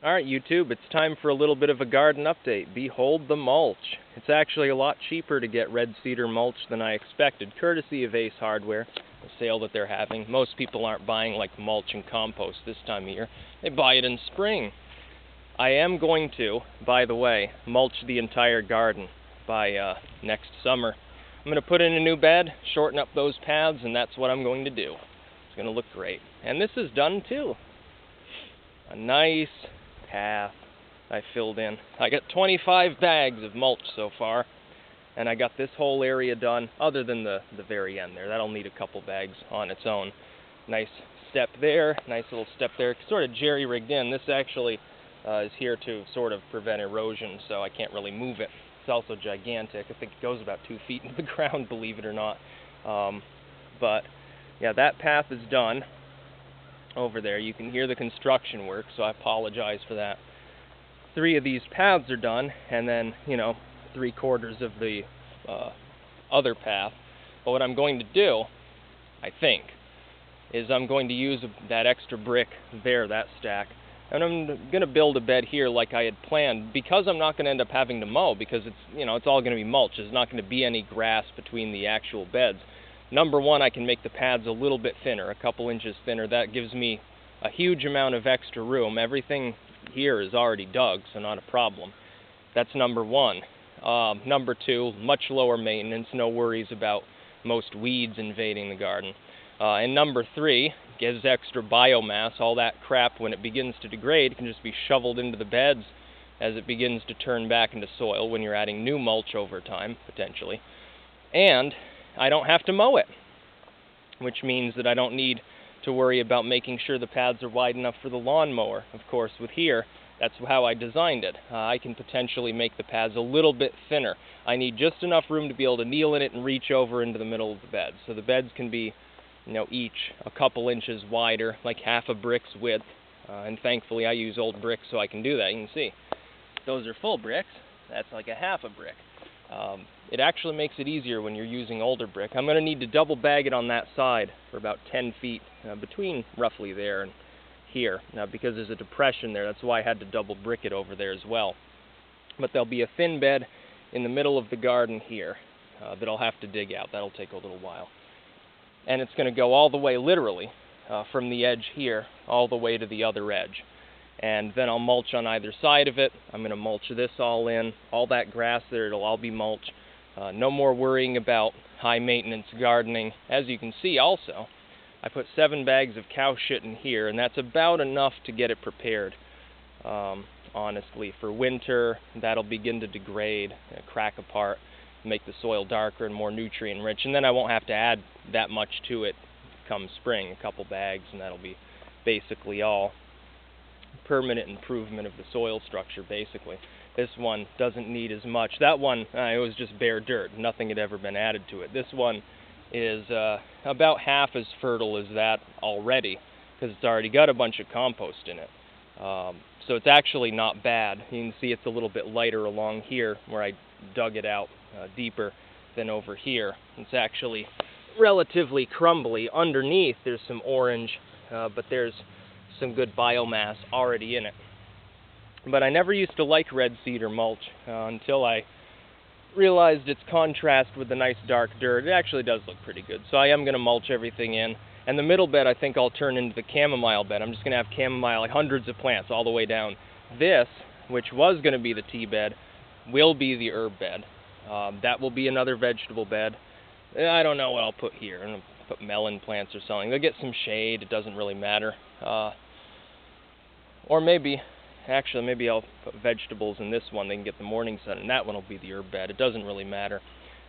Alright YouTube, it's time for a little bit of a garden update. Behold the mulch. It's actually a lot cheaper to get red cedar mulch than I expected, courtesy of Ace Hardware, the sale that they're having. Most people aren't buying like mulch and compost this time of year. They buy it in spring. I am going to, by the way, mulch the entire garden by next summer. I'm going to put in a new bed, shorten up those paths, and that's what I'm going to do. It's going to look great. And this is done too. A nice path I filled in. I got 25 bags of mulch so far, and I got this whole area done, other than the very end there. That'll need a couple bags on its own. Nice step there, nice little step there, sort of jerry-rigged in. This actually is here to sort of prevent erosion, so I can't really move it. It's also gigantic. I think it goes about 2 feet into the ground, believe it or not. But yeah, that path is done over there. You can hear the construction work, so I apologize for that. 3 of these paths are done, and then, 3/4 of the other path. But what I'm going to do, I think, is I'm going to use that extra brick there, that stack, and I'm going to build a bed here like I had planned, because I'm not going to end up having to mow, because it's all going to be mulch. There's not going to be any grass between the actual beds. Number one, I can make the pads a little bit thinner, a couple inches thinner. That gives me a huge amount of extra room. Everything here is already dug, so not a problem. That's number one. Number two, much lower maintenance, no worries about most weeds invading the garden. And number three, gives extra biomass. All that crap, when it begins to degrade, can just be shoveled into the beds as it begins to turn back into soil when you're adding new mulch over time, potentially. And I don't have to mow it, which means that I don't need to worry about making sure the paths are wide enough for the lawnmower. Of course, with here, that's how I designed it. I can potentially make the paths a little bit thinner. I need just enough room to be able to kneel in it and reach over into the middle of the bed. So the beds can be, each a couple inches wider, like half a brick's width. And thankfully, I use old bricks so I can do that. You can see, those are full bricks. That's like a half a brick. It actually makes it easier when you're using older brick. I'm going to need to double bag it on that side for about 10 feet, between roughly there and here, because there's a depression there. That's why I had to double brick it over there as well. But there'll be a thin bed in the middle of the garden here that I'll have to dig out. That'll take a little while. And it's going to go all the way, literally, from the edge here all the way to the other edge. And then I'll mulch on either side of it. I'm going to mulch this all in. All that grass there, it'll all be mulch. No more worrying about high-maintenance gardening. As you can see also, I put 7 bags of cow shit in here, and that's about enough to get it prepared. Honestly, for winter, that'll begin to degrade, crack apart, make the soil darker and more nutrient-rich, and then I won't have to add that much to it come spring. A couple bags, and that'll be basically all. Permanent improvement of the soil structure, basically. This one doesn't need as much. That one, it was just bare dirt. Nothing had ever been added to it. This one is about half as fertile as that already, because it's already got a bunch of compost in it. So it's actually not bad. You can see it's a little bit lighter along here, where I dug it out deeper than over here. It's actually relatively crumbly. Underneath, there's some orange, but there's some good biomass already in it. But I never used to like red cedar mulch until I realized its contrast with the nice dark dirt. It actually does look pretty good. So I am going to mulch everything in. And the middle bed I think I'll turn into the chamomile bed. I'm just going to have chamomile, like hundreds of plants all the way down. This, which was going to be the tea bed, will be the herb bed. That will be another vegetable bed. I don't know what I'll put here. I'm going to put melon plants or something. They'll get some shade. It doesn't really matter. Or maybe I'll put vegetables in this one. They can get the morning sun, and that one will be the herb bed. It doesn't really matter.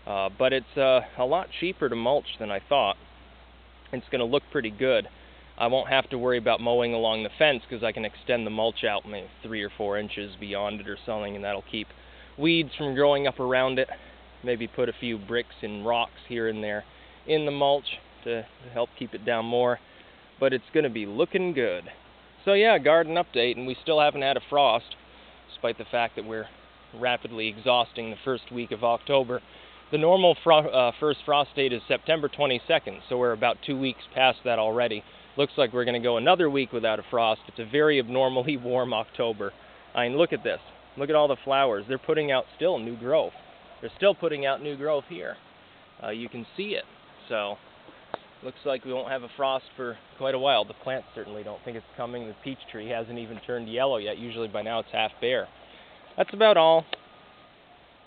But it's a lot cheaper to mulch than I thought. It's going to look pretty good. I won't have to worry about mowing along the fence, because I can extend the mulch out maybe 3 or 4 inches beyond it or something, and that'll keep weeds from growing up around it. Maybe put a few bricks and rocks here and there in the mulch to help keep it down more. But it's going to be looking good. So yeah, garden update, and we still haven't had a frost, despite the fact that we're rapidly exhausting the first week of October. The normal first frost date is September 22nd, so we're about 2 weeks past that already. Looks like we're going to go another week without a frost. It's a very abnormally warm October. I mean, look at this. Look at all the flowers. They're putting out still new growth. They're still putting out new growth here. You can see it. So, looks like we won't have a frost for quite a while. The plants certainly don't think it's coming. The peach tree hasn't even turned yellow yet. Usually by now it's half bare. That's about all.